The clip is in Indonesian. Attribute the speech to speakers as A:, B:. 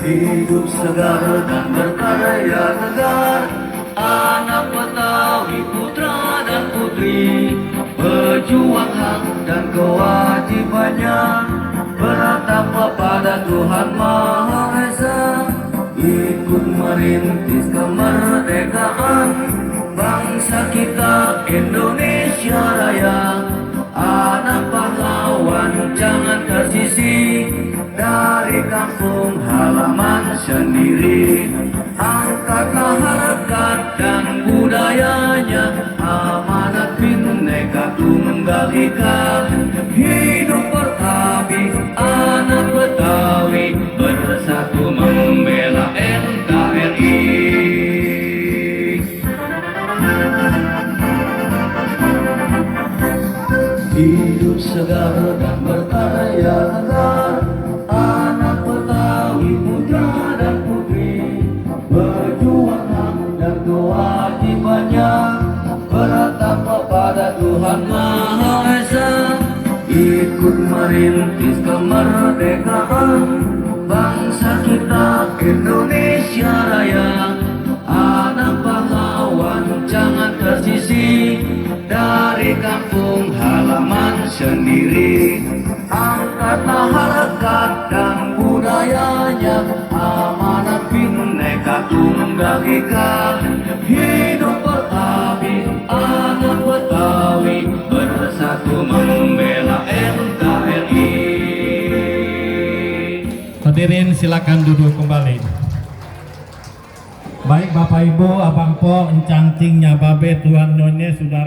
A: hidup segar dan berkarya tegar, anak Betawi putra dan putri, pejuang hak dan kewajibannya, bertakwa pada Tuhan Maha Esa, ikut merintis kemerdekaan bangsa kita Indonesia Raya. Anak pahlawan jangan tersisih dari kampung halaman sendiri, angkatlah harkat dan budayanya, amanat Bhinneka Tunggal Ika, hidup Betawi, anak Betawi, bersatu membela NKRI. Hidup segar dan berkarya tegar, anak Betawi putra dan putri, berjuang hak dan kewajibannya, bertakwa pada Tuhan Maha Esa, ikut merintis kemerdekaan bangsa kita Indonesia Raya. Anak pahlawan jangan tersisih dari kampung halaman sendiri, angkatlah harkat dan budayanya, amanat Bhinneka Tunggal Ika, hidup Betawi, anak Betawi, bersatu membela NKRI.
B: Hadirin silakan duduk kembali. Baik Bapak Ibu, Abang Po, Encang Cing, Nyababe, Tuan Nyonya, Saudara